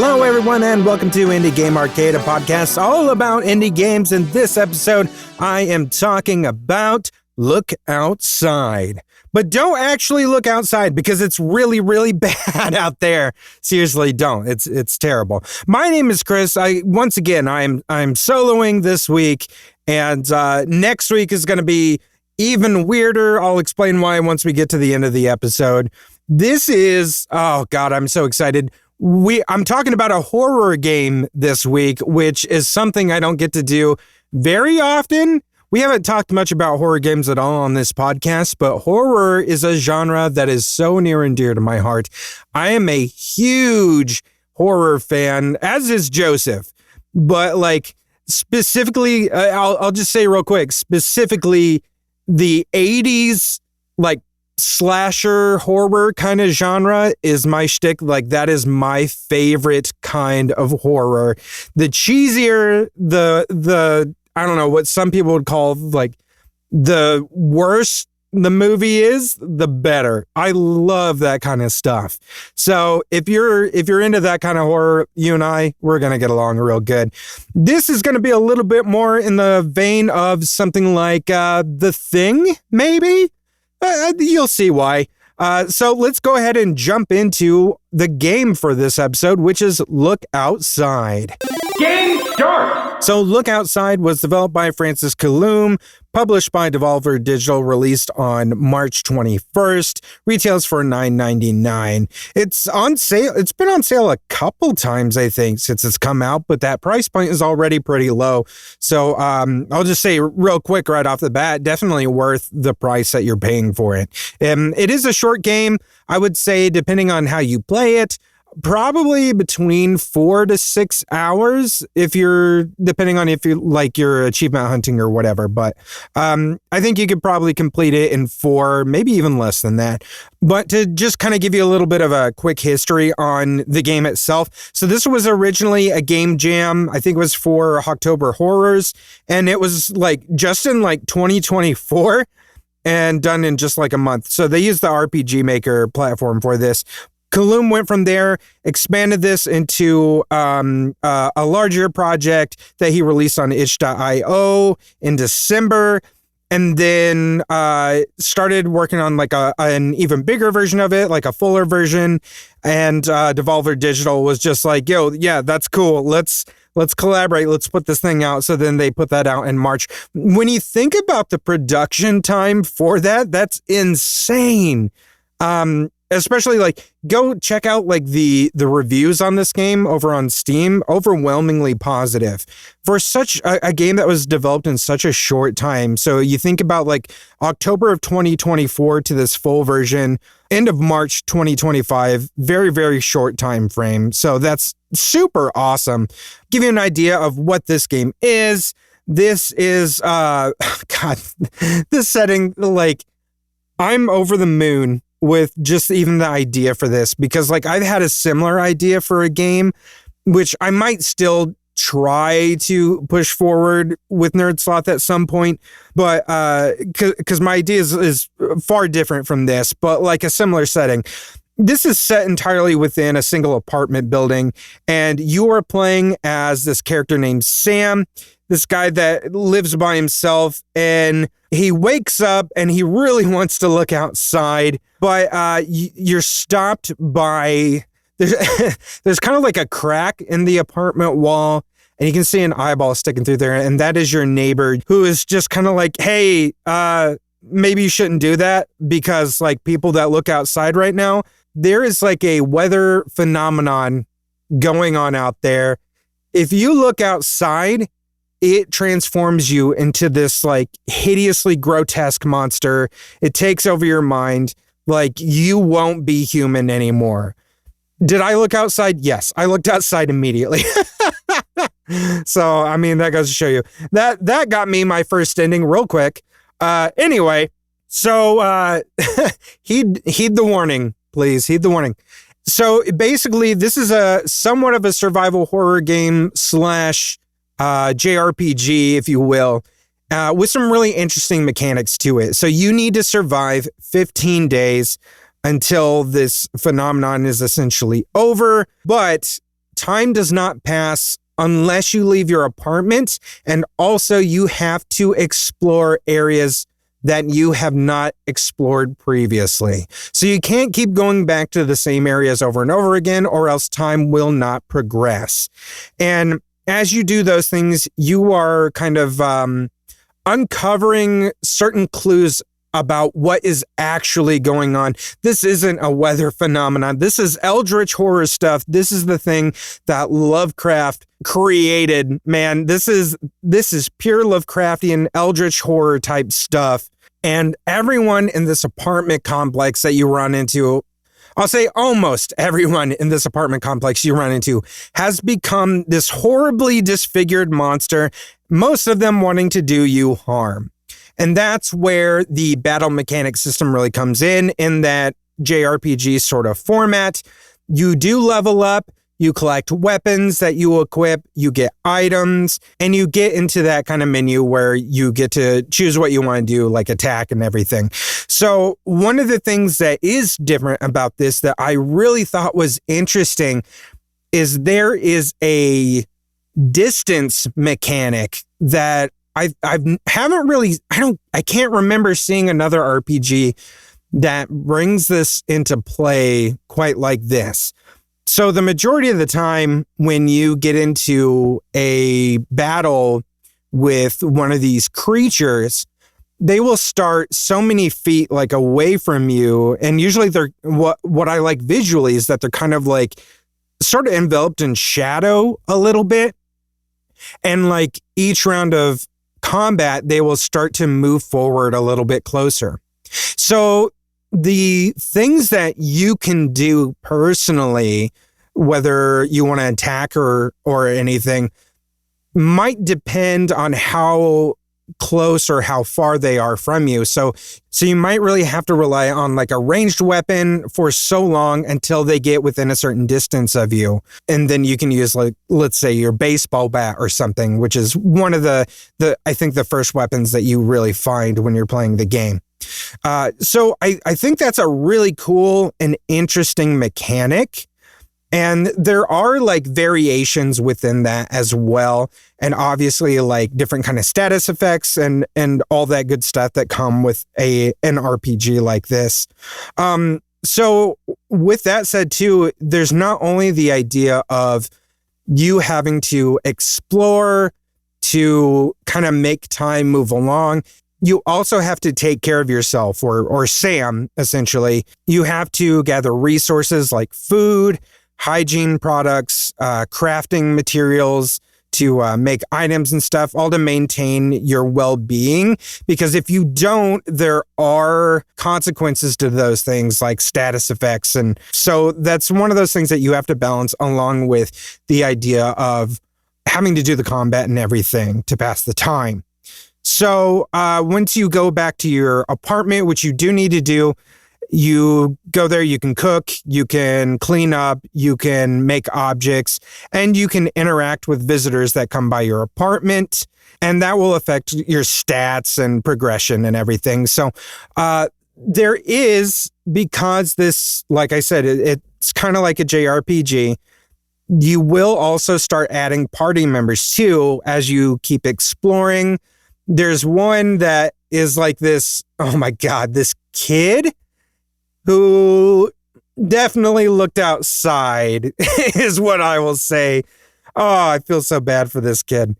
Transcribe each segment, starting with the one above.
Hello, everyone, and welcome to Indie Game Arcade, a podcast all about indie games. In this episode, I am talking about Look Outside. But don't actually look outside because it's really, really bad out there. Seriously, don't. It's terrible. My name is Chris. I'm soloing this week, and next week is going to be even weirder. I'll explain why once we get to the end of the episode. This is, oh God, I'm so excited. I'm talking about a horror game this week, which is something I don't get to do very often. We haven't talked much about horror games at all on this podcast, but horror is a genre that is so near and dear to my heart. I am a huge horror fan, as is Joseph. But like specifically, I'll just say real quick, specifically the 80s, like slasher horror kind of genre is my shtick. Like that is my favorite kind of horror. The cheesier, the I don't know what some people would call like the worse the movie is, the better. I love that kind of stuff. So if you're into that kind of horror, you and I, we're going to get along real good. This is going to be a little bit more in the vein of something like The Thing, maybe? You'll see why. So let's go ahead and jump into the game for this episode, which is Look Outside. Game start! So Look Outside was developed by Francis Killoom, published by Devolver Digital, released on March 21st, retails for $9.99. It's on sale. It's been on sale a couple times, I think, since it's come out, but that price point is already pretty low. So I'll just say real quick right off the bat, definitely worth the price that you're paying for it. It is a short game. I would say, depending on how you play it, probably between 4 to 6 hours depending on if you like your achievement hunting or whatever. But I think you could probably complete it in 4, maybe even less than that. But to just kind of give you a little bit of a quick history on the game itself. So this was originally a game jam. I think it was for October Horrors. And it was like just in like 2024 and done in just like a month. So they used the RPG Maker platform for this. Killoom went from there, expanded this into a larger project that he released on itch.io in December, and then started working on like an even bigger version of it, like a fuller version. And Devolver Digital was just like, yo, yeah, that's cool. Let's collaborate. Let's put this thing out. So then they put that out in March. When you think about the production time for that, that's insane. Especially like go check out like the reviews on this game over on Steam, overwhelmingly positive for such a game that was developed in such a short time. So you think about like October of 2024 to this full version, end of March 2025, very, very short time frame. So that's super awesome. Give you an idea of what this game is. This is, God, this setting, like I'm over the moon with just even the idea for this, because like I've had a similar idea for a game, which I might still try to push forward with Nerd Sloth at some point, but because my idea is far different from this, but like a similar setting. This is set entirely within a single apartment building, and you are playing as this character named Sam, this guy that lives by himself, and he wakes up and he really wants to look outside, but you're stopped by, there's kind of like a crack in the apartment wall, and you can see an eyeball sticking through there, and that is your neighbor who is just kind of like, hey, maybe you shouldn't do that, because like people that look outside right now, there is like a weather phenomenon going on out there. If you look outside, it transforms you into this like hideously grotesque monster. It takes over your mind. Like you won't be human anymore. Did I look outside? Yes, I looked outside immediately. So, I mean, that goes to show you that got me my first ending real quick. Anyway, so heed the warning, please. Heed the warning. So basically, this is a somewhat of a survival horror game slash JRPG, if you will, with some really interesting mechanics to it. So you need to survive 15 days until this phenomenon is essentially over. But time does not pass unless you leave your apartment, and also you have to explore areas that you have not explored previously. So you can't keep going back to the same areas over and over again, or else time will not progress. And as you do those things, you are kind of uncovering certain clues about what is actually going on. This isn't a weather phenomenon. This is Eldritch horror stuff. This is the thing that Lovecraft created, man. This is pure Lovecraftian Eldritch horror type stuff. And everyone in this apartment complex that you run into, I'll say almost everyone in this apartment complex you run into, has become this horribly disfigured monster, most of them wanting to do you harm. And that's where the battle mechanic system really comes in that JRPG sort of format. You do level up, you collect weapons that you equip, you get items, and you get into that kind of menu where you get to choose what you want to do, like attack and everything. So one of the things that is different about this that I really thought was interesting is there is a distance mechanic that I can't remember seeing another RPG that brings this into play quite like this. So the majority of the time when you get into a battle with one of these creatures, they will start so many feet like away from you. And usually they're what I like visually is that they're kind of like sort of enveloped in shadow a little bit. And like each round of combat, they will start to move forward a little bit closer. So the things that you can do personally, whether you want to attack or anything, might depend on how close or how far they are from you. So you might really have to rely on like a ranged weapon for so long until they get within a certain distance of you. And then you can use, like, let's say your baseball bat or something, which is one of the I think the first weapons that you really find when you're playing the game. So I think that's a really cool and interesting mechanic. And there are like variations within that as well. And obviously like different kind of status effects and all that good stuff that come with an RPG like this. So with that said too, there's not only the idea of you having to explore to kind of make time move along. You also have to take care of yourself or Sam, essentially. You have to gather resources like food, hygiene products, crafting materials to make items and stuff, all to maintain your well-being. Because if you don't, there are consequences to those things like status effects. And so that's one of those things that you have to balance along with the idea of having to do the combat and everything to pass the time. So once you go back to your apartment, which you do need to do, you go there, you can cook, you can clean up, you can make objects, and you can interact with visitors that come by your apartment, and that will affect your stats and progression and everything. So there is, because this, like I said, it's kind of like a JRPG, you will also start adding party members too as you keep exploring. There's one that is like this, oh my God, this kid who definitely looked outside is what I will say. Oh, I feel so bad for this kid.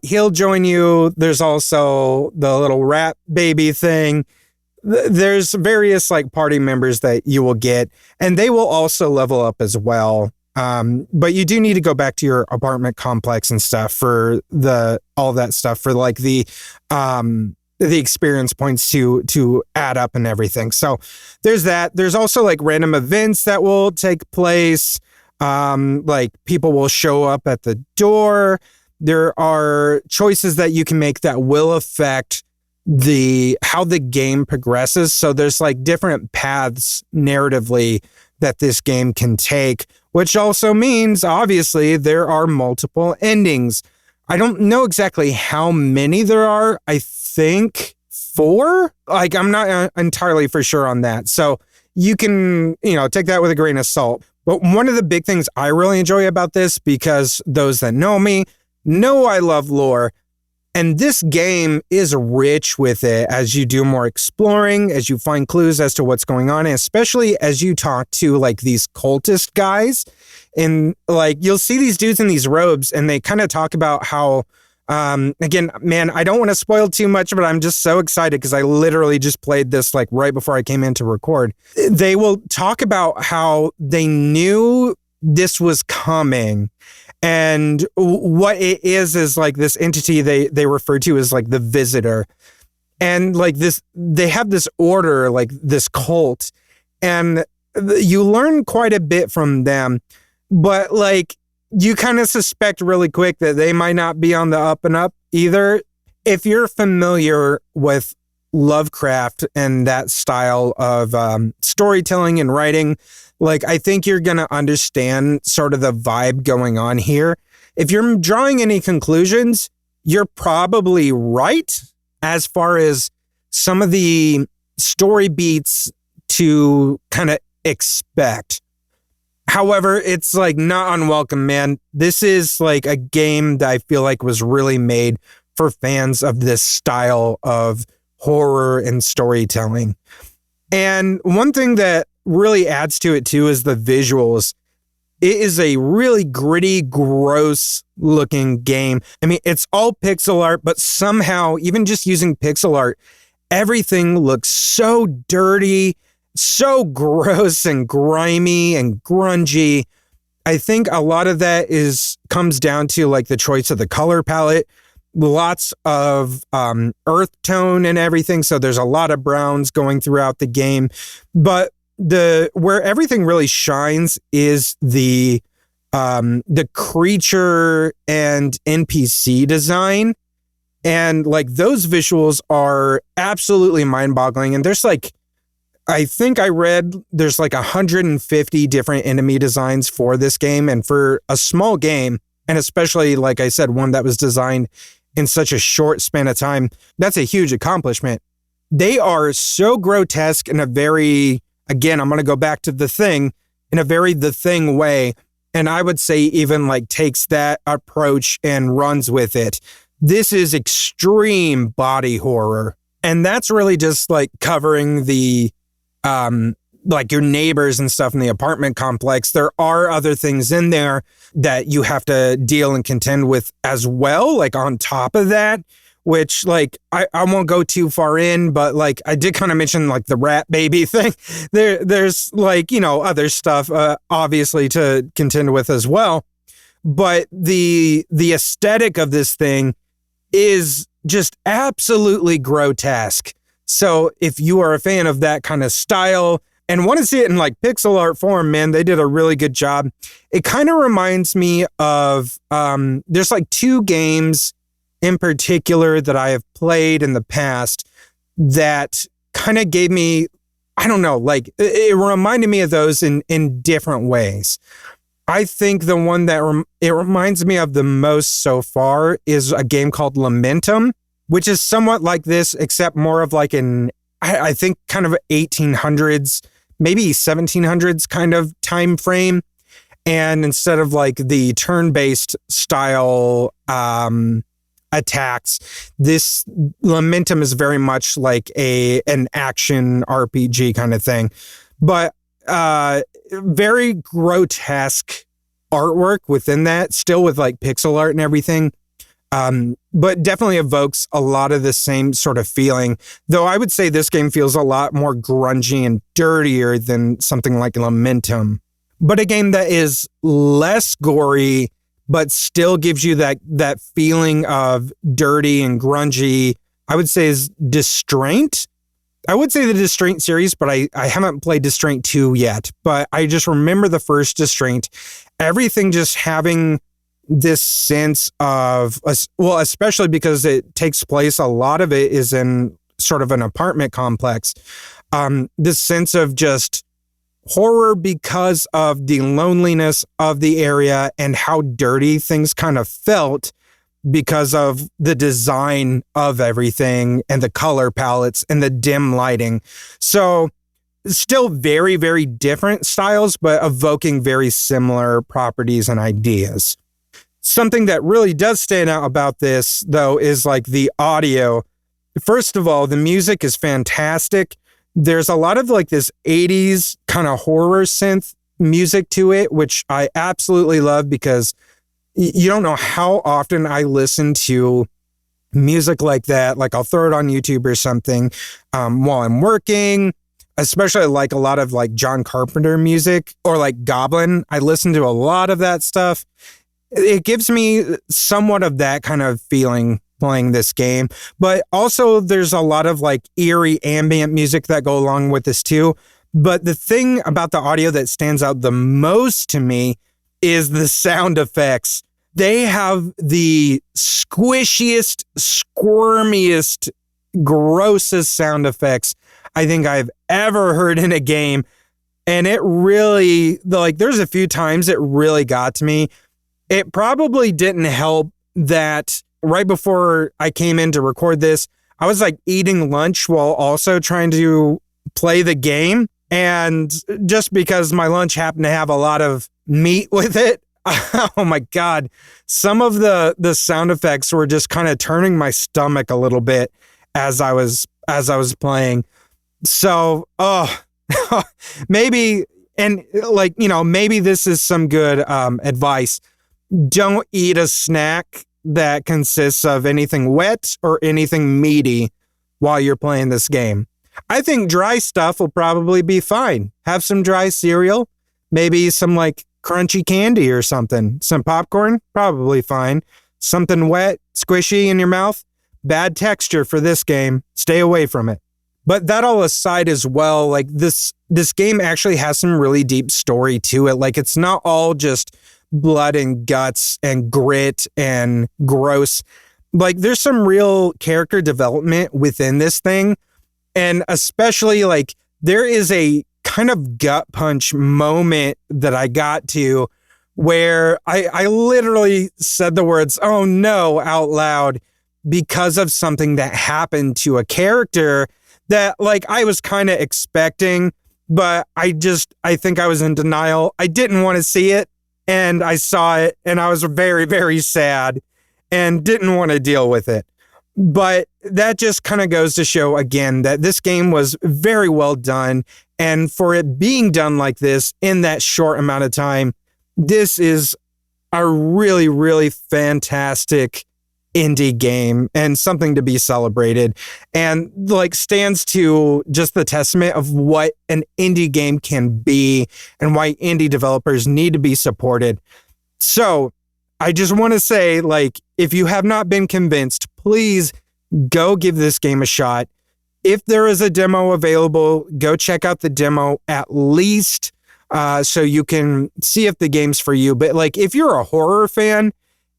He'll join you. There's also the little rat baby thing. There's various like party members that you will get, and they will also level up as well. But you do need to go back to your apartment complex and stuff for all that stuff for like the experience points to add up and everything. So there's that. There's also like random events that will take place. Like people will show up at the door. There are choices that you can make that will affect how the game progresses. So there's like different paths narratively that this game can take, which also means obviously there are multiple endings. I don't know exactly how many there are. I think 4. Like, I'm not entirely for sure on that. So you can, take that with a grain of salt. But one of the big things I really enjoy about this, because those that know me know I love lore, and this game is rich with it as you do more exploring, as you find clues as to what's going on, and especially as you talk to like these cultist guys. And like you'll see these dudes in these robes and they kind of talk about how, again, man, I don't want to spoil too much, but I'm just so excited because I literally just played this like right before I came in to record. They will talk about how they knew this was coming. And what it is like this entity they refer to as like the Visitor. And like this, they have this order, like this cult. And you learn quite a bit from them. But like, you kind of suspect really quick that they might not be on the up and up either. If you're familiar with Lovecraft and that style of storytelling and writing, like, I think you're going to understand sort of the vibe going on here. If you're drawing any conclusions, you're probably right as far as some of the story beats to kind of expect. However, it's like not unwelcome, man. This is like a game that I feel like was really made for fans of this style of horror and storytelling. And one thing that really adds to it too is the visuals. It is a really gritty, gross looking game. I mean, it's all pixel art, but somehow, even just using pixel art, everything looks so dirty, so gross and grimy and grungy. I think a lot of that comes down to like the choice of the color palette. Lots of earth tone and everything. So there's a lot of browns going throughout the game. But where everything really shines is the creature and NPC design. And like those visuals are absolutely mind-boggling. And there's like, I think I read there's like 150 different enemy designs for this game. And for a small game, and especially, like I said, one that was designed in such a short span of time, that's a huge accomplishment. They are so grotesque in a very, again, I'm going to go back to The Thing, in a very The Thing way. And I would say even like takes that approach and runs with it. This is extreme body horror. And that's really just like covering the, like your neighbors and stuff in the apartment complex. There are other things in there that you have to deal and contend with as well, like on top of that, which like, I won't go too far in, but like I did kind of mention like the rat baby thing. There's like, other stuff, obviously to contend with as well. But the aesthetic of this thing is just absolutely grotesque. So if you are a fan of that kind of style and want to see it in like pixel art form, man, they did a really good job. It kind of reminds me of, there's like two games in particular that I have played in the past that kind of gave me, I don't know, like it reminded me of those in different ways. I think the one that it reminds me of the most so far is a game called Lamentum, which is somewhat like this, except more of like I think kind of 1800s, maybe 1700s kind of time frame. And instead of like the turn-based style attacks, this Lamentum is very much like an action RPG kind of thing. But very grotesque artwork within that, still with like pixel art and everything. But definitely evokes a lot of the same sort of feeling, though I would say this game feels a lot more grungy and dirtier than something like Lamentum. But a game that is less gory, but still gives you that feeling of dirty and grungy, I would say is Distraint. I would say the Distraint series, but I haven't played Distraint 2 yet. But I just remember the first Distraint, everything just having this sense of, well, especially because it takes place, a lot of it is in sort of an apartment complex. This sense of just horror because of the loneliness of the area and how dirty things kind of felt because of the design of everything and the color palettes and the dim lighting. So Still very, very different styles, but evoking very similar properties and ideas. Something that really does stand out about this, though, is like the audio. First of all, the music is fantastic. There's a lot of like this 80s kind of horror synth music to it, which I absolutely love because you don't know how often I listen to music like that. Like I'll throw it on YouTube or something while I'm working, especially like a lot of like John Carpenter music or like Goblin. I listen to a lot of that stuff. It gives me somewhat of that kind of feeling playing this game, but also there's a lot of like eerie ambient music that go along with this too. But the thing about the audio that stands out the most to me is the sound effects. They have the squishiest, squirmiest, grossest sound effects I think I've ever heard in a game. And it really, like, there's a few times it really got to me. It probably didn't help that right before I came in to record this, I was like eating lunch while also trying to play the game. And just because my lunch happened to have a lot of meat with it, oh my God, some of the sound effects were just kind of turning my stomach a little bit as I was playing. So, maybe, and like, you know, maybe this is some good advice. Don't eat a snack that consists of anything wet or anything meaty while you're playing this game. I think dry stuff will probably be fine. Have some dry cereal, maybe some like crunchy candy or something. Some popcorn, probably fine. Something wet, squishy in your mouth, bad texture for this game. Stay away from it. But that all aside as well, like this game actually has some really deep story to it. Like it's not all just blood and guts and grit and gross. Like there's some real character development within this thing. And especially like there is a kind of gut punch moment that I got to where I literally said the words, "Oh no," out loud because of something that happened to a character that like I was kind of expecting, but I think I was in denial. I didn't want to see it. And I saw it and I was very, very sad and didn't want to deal with it. But that just kind of goes to show again that this game was very well done. And for it being done like this in that short amount of time, this is a really, really fantastic indie game and something to be celebrated, and like stands to just the testament of what an indie game can be and why indie developers need to be supported. So I just want to say, like, if you have not been convinced, please go give this game a shot. If there is a demo available, go check out the demo at least so you can see if the game's for you. But like if you're a horror fan,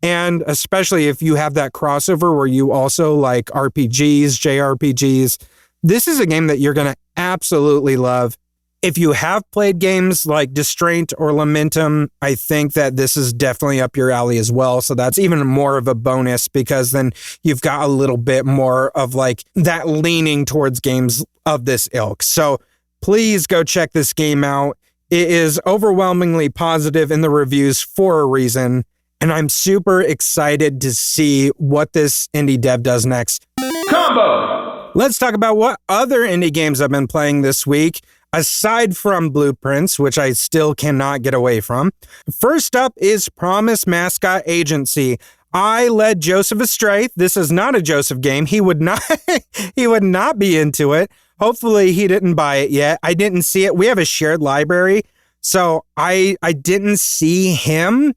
and especially if you have that crossover where you also like RPGs, JRPGs, this is a game that you're going to absolutely love. If you have played games like Distraint or Lamentum, I think that this is definitely up your alley as well. So that's even more of a bonus because then you've got a little bit more of like that leaning towards games of this ilk. So please go check this game out. It is overwhelmingly positive in the reviews for a reason. And I'm super excited to see what this indie dev does next. Combo! Let's talk about what other indie games I've been playing this week, aside from Blueprints, which I still cannot get away from. First up is Promise Mascot Agency. I led Joseph astray. This is not a Joseph game. He would not be into it. Hopefully he didn't buy it yet. I didn't see it. We have a shared library, so I didn't see him.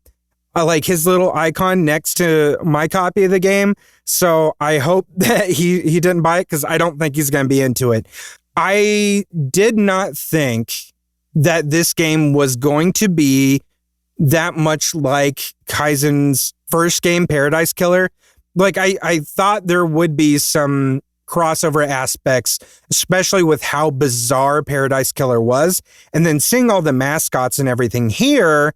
Like his little icon next to my copy of the game. So I hope that he didn't buy it because I don't think he's going to be into it. I did not think that this game was going to be that much like Kaizen's first game, Paradise Killer. Like I thought there would be some crossover aspects, especially with how bizarre Paradise Killer was. And then seeing all the mascots and everything here,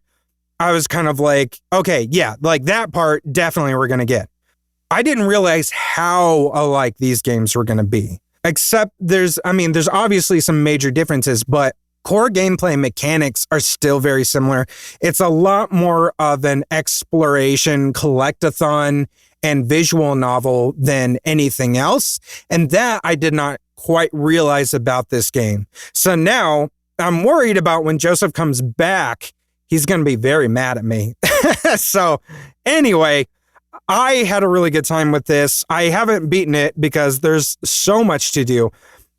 I was kind of like, okay, yeah, like that part definitely we're going to get. I didn't realize how alike these games were going to be. except there's obviously some major differences, but core gameplay mechanics are still very similar. It's a lot more of an exploration, collectathon, and visual novel than anything else. And that I did not quite realize about this game. So now I'm worried about when Joseph comes back, he's going to be very mad at me. So anyway, I had a really good time with this. I haven't beaten it because there's so much to do,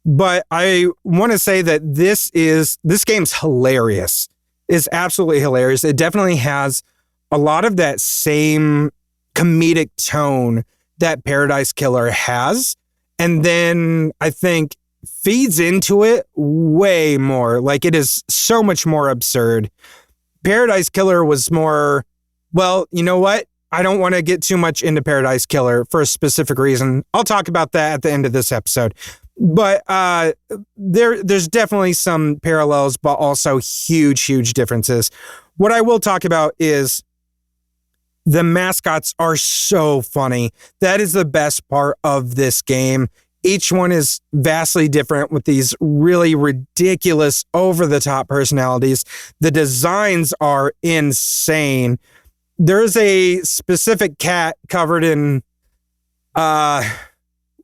but I want to say that this game's hilarious. It's absolutely hilarious. It definitely has a lot of that same comedic tone that Paradise Killer has. And then I think feeds into it way more. Like, it is so much more absurd. Paradise Killer was more, well, you know what? I don't want to get too much into Paradise Killer for a specific reason. I'll talk about that at the end of this episode. But there's definitely some parallels, but also huge differences. What I will talk about is the mascots are so funny. That is the best part of this game. Each one is vastly different with these really ridiculous, over-the-top personalities. The designs are insane. There's a specific cat covered in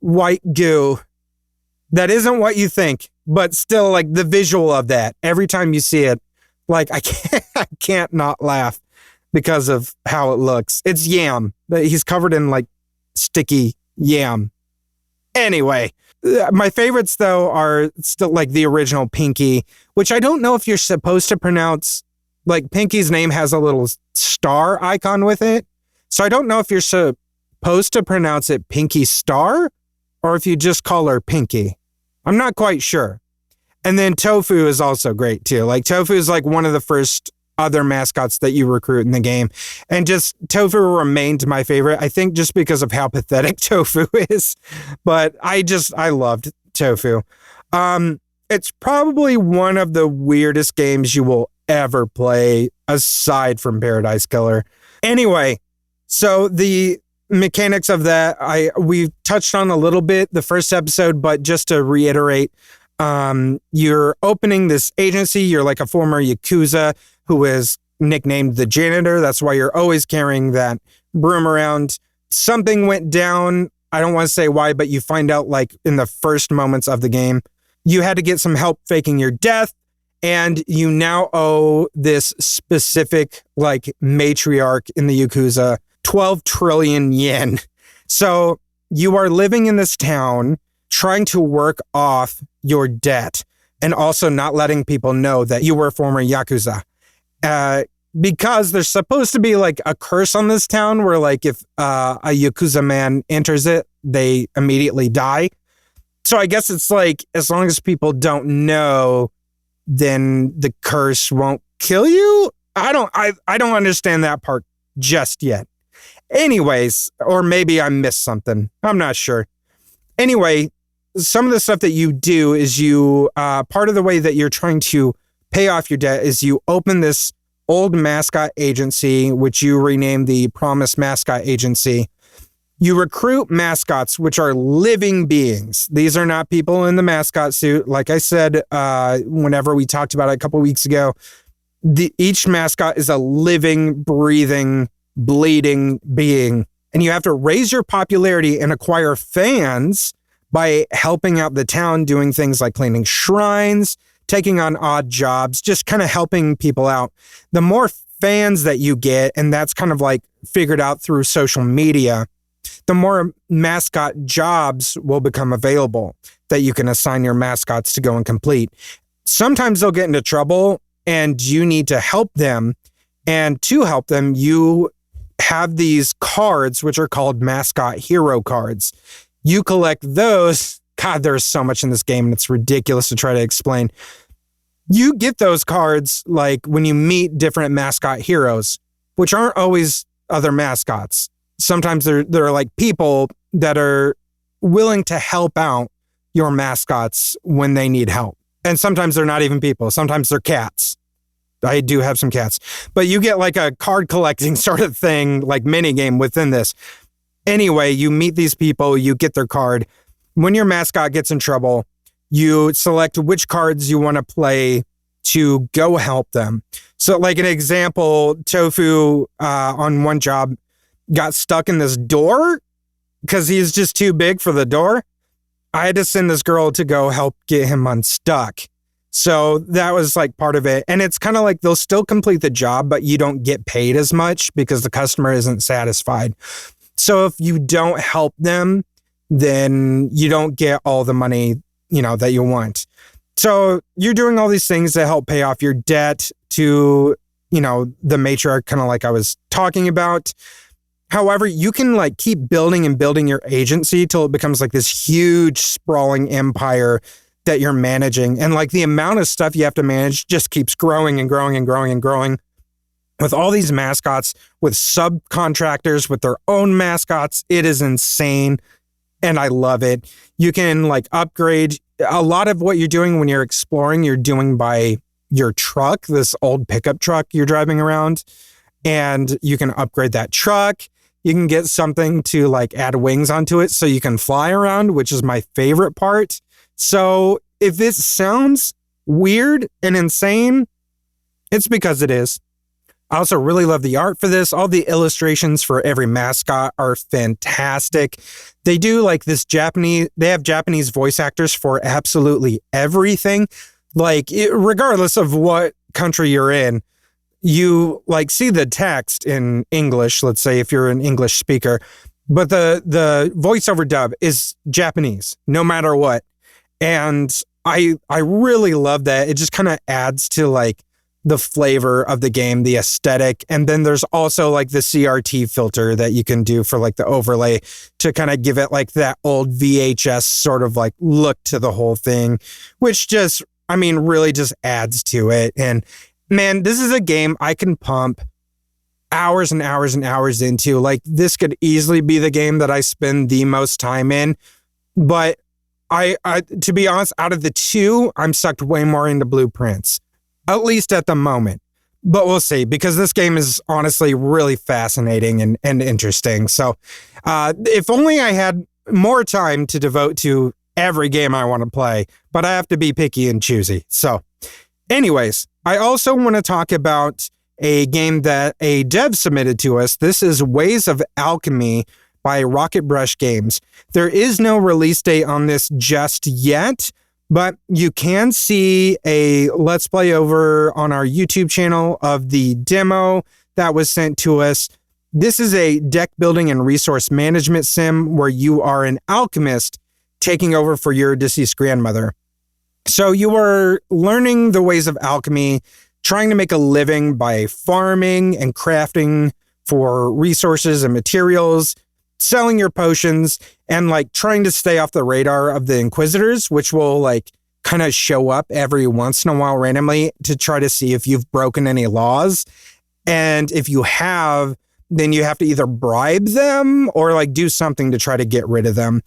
white goo that isn't what you think, but still, like, the visual of that, every time you see it, like, I can't not laugh because of how it looks. It's Yam. He's covered in, like, sticky yam. Anyway, my favorites, though, are still, like, the original Pinky, which I don't know if you're supposed to pronounce. Like, Pinky's name has a little star icon with it. So I don't know if you're supposed to pronounce it Pinky Star or if you just call her Pinky. I'm not quite sure. And then Tofu is also great, too. Like, Tofu is, like, one of the first other mascots that you recruit in the game. And just Tofu remained my favorite, I think, just because of how pathetic Tofu is. But I loved Tofu. It's probably one of the weirdest games you will ever play aside from Paradise Killer. Anyway, so the mechanics of that, we've touched on a little bit the first episode, but just to reiterate, you're opening this agency. You're like a former Yakuza who is nicknamed the Janitor. That's why you're always carrying that broom around. Something went down. I don't want to say why, but you find out like in the first moments of the game. You had to get some help faking your death, and you now owe this specific like matriarch in the Yakuza 12 trillion yen. So you are living in this town trying to work off your debt and also not letting people know that you were a former Yakuza. Because there's supposed to be like a curse on this town where like if a Yakuza man enters it, they immediately die. So I guess it's like, as long as people don't know, then the curse won't kill you. I don't understand that part just yet. Anyways, or maybe I missed something. I'm not sure. Anyway, some of the stuff that you do is part of the way that you're trying to pay off your debt is you open this old mascot agency, which you renamed the Promise Mascot Agency. You recruit mascots, which are living beings. These are not people in the mascot suit. Like I said, whenever we talked about it a couple weeks ago, each mascot is a living, breathing, bleeding being. And you have to raise your popularity and acquire fans by helping out the town, doing things like cleaning shrines, taking on odd jobs, just kind of helping people out. The more fans that you get, and that's kind of like figured out through social media, the more mascot jobs will become available that you can assign your mascots to go and complete. Sometimes they'll get into trouble and you need to help them. And to help them, you have these cards, which are called mascot hero cards. You collect those. God, there's so much in this game and it's ridiculous to try to explain. You get those cards like when you meet different mascot heroes, which aren't always other mascots. Sometimes they're like people that are willing to help out your mascots when they need help. And sometimes they're not even people. Sometimes they're cats. I do have some cats. But you get like a card collecting sort of thing, like mini game within this. Anyway, you meet these people, you get their card. when your mascot gets in trouble, you select which cards you want to play to go help them. So like an example, Tofu on one job got stuck in this door because he's just too big for the door. I had to send this girl to go help get him unstuck. So that was like part of it. And it's kind of like they'll still complete the job, but you don't get paid as much because the customer isn't satisfied. So if you don't help them, then you don't get all the money, that you want. So you're doing all these things to help pay off your debt to, the matriarch, kind of like I was talking about. However, you can like keep building and building your agency till it becomes like this huge sprawling empire that you're managing. And like the amount of stuff you have to manage just keeps growing and growing and growing and growing. With all these mascots, with subcontractors, with their own mascots, it is insane. And I love it. You can like upgrade a lot of what you're doing when you're exploring, you're doing by your truck, this old pickup truck you're driving around. And you can upgrade that truck. You can get something to like add wings onto it so you can fly around, which is my favorite part. So if this sounds weird and insane, it's because it is. I also really love the art for this. All the illustrations for every mascot are fantastic. They do like this they have Japanese voice actors for absolutely everything. Like regardless of what country you're in, you like see the text in English, let's say if you're an English speaker, but the voiceover dub is Japanese, no matter what. And I really love that. It just kind of adds to like the flavor of the game, the aesthetic. And then there's also like the CRT filter that you can do for like the overlay to kind of give it like that old VHS sort of like look to the whole thing, which just, really just adds to it. And man, this is a game I can pump hours and hours and hours into. Like this could easily be the game that I spend the most time in. But I to be honest, out of the two, I'm sucked way more into Blueprints, at least at the moment. But we'll see, because this game is honestly really fascinating and interesting. So if only I had more time to devote to every game I want to play, but I have to be picky and choosy. So anyways, I also want to talk about a game that a dev submitted to us. This is Ways of Alchemy by Rocket Brush Games. There is no release date on this just yet, but you can see a Let's Play over on our YouTube channel of the demo that was sent to us. This is a deck building and resource management sim where you are an alchemist taking over for your deceased grandmother. So you are learning the ways of alchemy, trying to make a living by farming and crafting for resources and materials, selling your potions, and like trying to stay off the radar of the Inquisitors, which will like kind of show up every once in a while randomly to try to see if you've broken any laws. And if you have, then you have to either bribe them or like do something to try to get rid of them.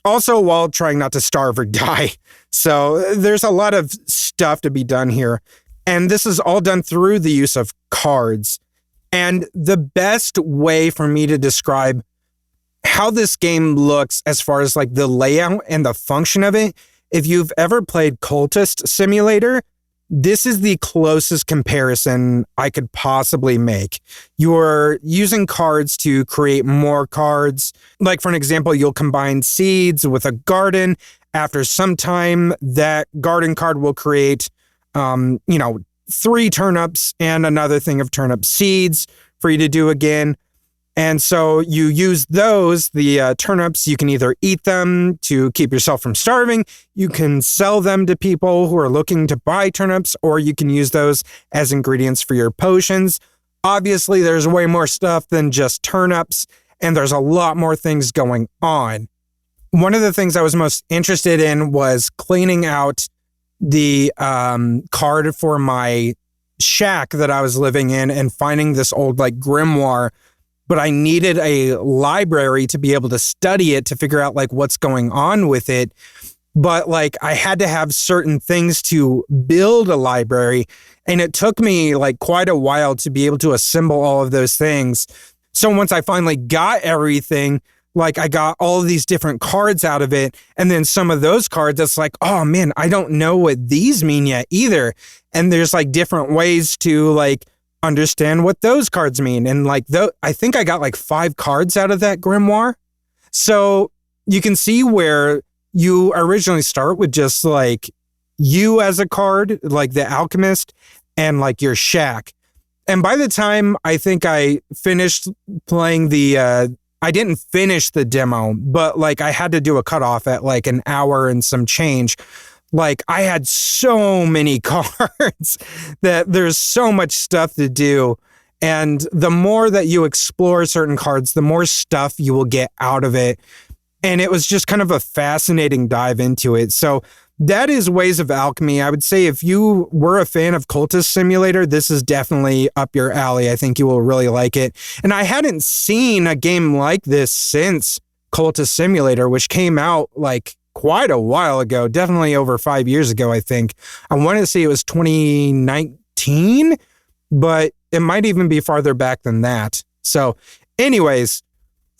Also while trying not to starve or die. So there's a lot of stuff to be done here. And this is all done through the use of cards. And the best way for me to describe how this game looks as far as like the layout and the function of it, if you've ever played Cultist Simulator, this is the closest comparison I could possibly make. You're using cards to create more cards. Like for an example, you'll combine seeds with a garden. After some time, that garden card will create, 3 turnips and another thing of turnip seeds for you to do again. And so you use those, the turnips, you can either eat them to keep yourself from starving, you can sell them to people who are looking to buy turnips, or you can use those as ingredients for your potions. Obviously, there's way more stuff than just turnips, and there's a lot more things going on. One of the things I was most interested in was cleaning out the card for my shack that I was living in and finding this old like grimoire, but I needed a library to be able to study it to figure out like what's going on with it. But like I had to have certain things to build a library, and it took me like quite a while to be able to assemble all of those things. So once I finally got everything, like I got all of these different cards out of it. And then some of those cards, it's like, oh man, I don't know what these mean yet either. And there's like different ways to like understand what those cards mean. And like, I think I got like 5 cards out of that grimoire. So you can see where you originally start with just like you as a card, like the alchemist, and like your shack. And by the time I think I finished playing I didn't finish the demo, but like I had to do a cutoff at like an hour and some change. Like I had so many cards that there's so much stuff to do. And the more that you explore certain cards, the more stuff you will get out of it. And it was just kind of a fascinating dive into it. So that is Ways of Alchemy. I would say if you were a fan of Cultist Simulator, this is definitely up your alley. I think you will really like it. And I hadn't seen a game like this since Cultist Simulator, which came out like quite a while ago, definitely over 5 years ago, I think. I wanted to say it was 2019, but it might even be farther back than that. So anyways,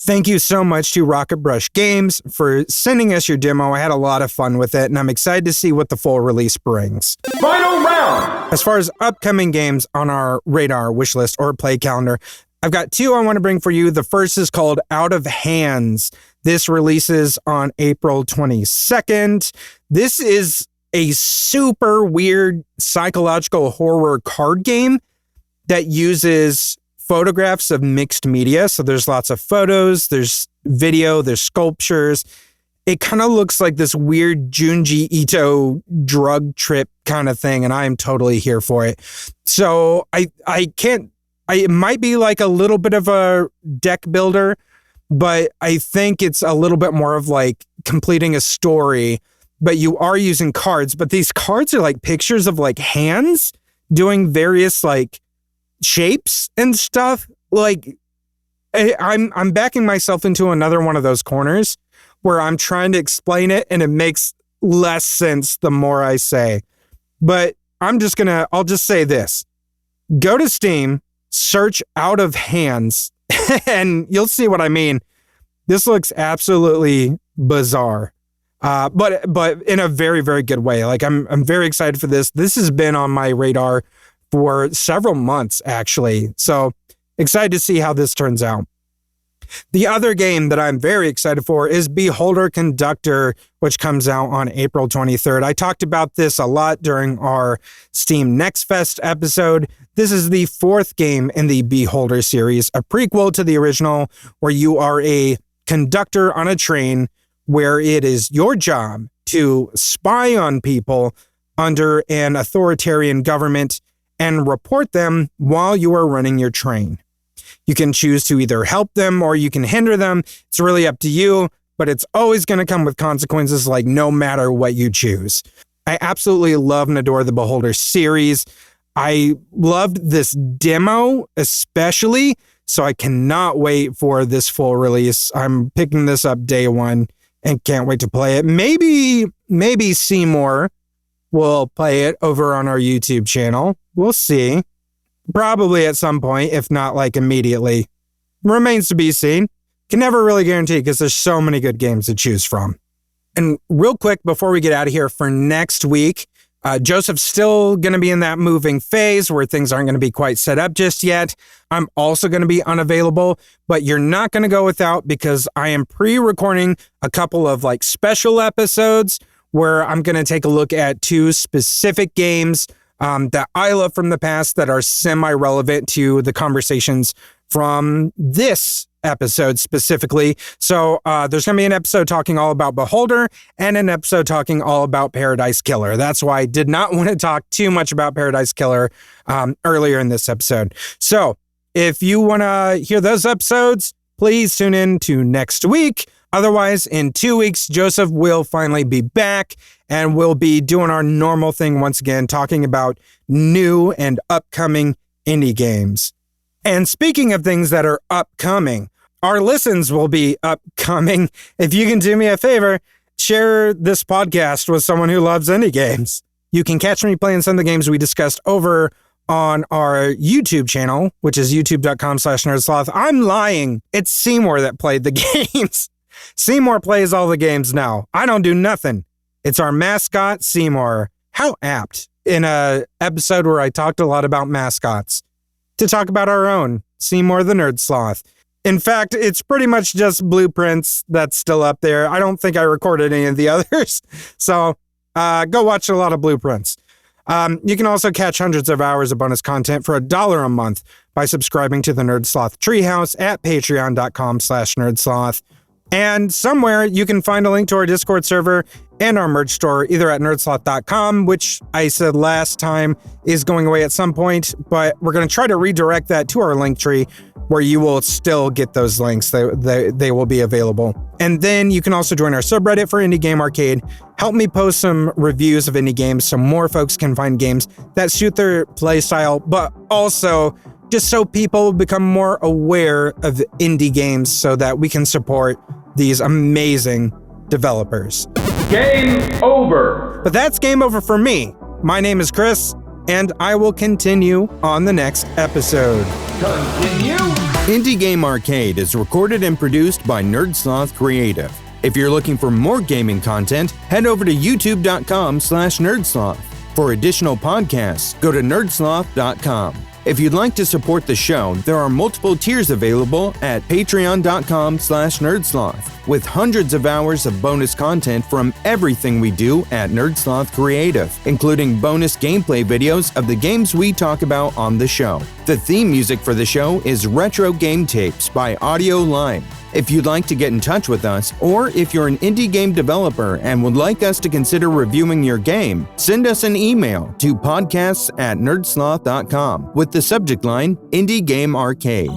thank you so much to Rocket Brush Games for sending us your demo. I had a lot of fun with it, and I'm excited to see what the full release brings. Final round! As far as upcoming games on our radar, wish list, or play calendar, I've got 2 I want to bring for you. The first is called Out of Hands. This releases on April 22nd. This is a super weird psychological horror card game that uses photographs of mixed media. So there's lots of photos, there's video, there's sculptures. It kind of looks like this weird Junji Ito drug trip kind of thing, and I am totally here for it. So it might be like a little bit of a deck builder, but I think it's a little bit more of like completing a story, but you are using cards, but these cards are like pictures of like hands doing various like shapes and stuff. Like I'm backing myself into another one of those corners where I'm trying to explain it and it makes less sense the more I say. But I'll just say this. Go to Steam, search Out of Hands, and you'll see what I mean. This looks absolutely bizarre. But in a very, very good way. Like I'm very excited for this. This has been on my radar for several months, actually. So excited to see how this turns out. The other game that I'm very excited for is Beholder Conductor, which comes out on April 23rd. I talked about this a lot during our Steam Next Fest episode. This is the 4th game in the Beholder series, a prequel to the original, where you are a conductor on a train where it is your job to spy on people under an authoritarian government and report them while you are running your train. You can choose to either help them or you can hinder them. It's really up to you, but it's always going to come with consequences, like no matter what you choose. I absolutely love and adore the Beholder series. I loved this demo especially, so I cannot wait for this full release. I'm picking this up day one and can't wait to play it. Maybe Seymour will play it over on our YouTube channel. We'll see. Probably at some point, if not like immediately. Remains to be seen. Can never really guarantee because there's so many good games to choose from. And real quick, before we get out of here for next week, Joseph's still going to be in that moving phase where things aren't going to be quite set up just yet. I'm also going to be unavailable, but you're not going to go without because I am pre-recording a couple of like special episodes where I'm going to take a look at 2 specific games that I love from the past that are semi-relevant to the conversations from this episode specifically. So there's going to be an episode talking all about Beholder and an episode talking all about Paradise Killer. That's why I did not want to talk too much about Paradise Killer earlier in this episode. So if you want to hear those episodes, please tune in to next week. Otherwise, in 2 weeks, Joseph will finally be back and we'll be doing our normal thing once again, talking about new and upcoming indie games. And speaking of things that are upcoming, our listens will be upcoming. If you can do me a favor, share this podcast with someone who loves indie games. You can catch me playing some of the games we discussed over on our YouTube channel, which is youtube.com/nerdsloth. I'm lying. It's Seymour that played the games. Seymour plays all the games now. I don't do nothing. It's our mascot, Seymour. How apt in a episode where I talked a lot about mascots to talk about our own, Seymour the Nerd Sloth. In fact, it's pretty much just blueprints that's still up there. I don't think I recorded any of the others. So go watch a lot of blueprints. You can also catch hundreds of hours of bonus content for $1 a month by subscribing to the Nerd Sloth Treehouse at patreon.com/nerdsloth. And somewhere you can find a link to our Discord server and our merch store, either at nerdsloth.com, which I said last time is going away at some point, but we're going to try to redirect that to our link tree where you will still get those links. They will be available. And then you can also join our subreddit for Indie Game Arcade. Help me post some reviews of indie games so more folks can find games that suit their playstyle, but also just so people become more aware of indie games so that we can support these amazing developers. Game over. But that's game over for me. My name is Chris, and I will continue on the next episode. Continue. Indie Game Arcade is recorded and produced by Sloth Creative. If you're looking for more gaming content, head over to youtube.com/nerdsloth. For additional podcasts, go to nerdsloth.com. If you'd like to support the show, there are multiple tiers available at patreon.com/nerdsloth, with hundreds of hours of bonus content from everything we do at Sloth Creative, including bonus gameplay videos of the games we talk about on the show. The theme music for the show is Retro Game Tapes by Audio Line. If you'd like to get in touch with us, or if you're an indie game developer and would like us to consider reviewing your game, send us an email to podcasts@nerdsloth.com with the subject line Indie Game Arcade.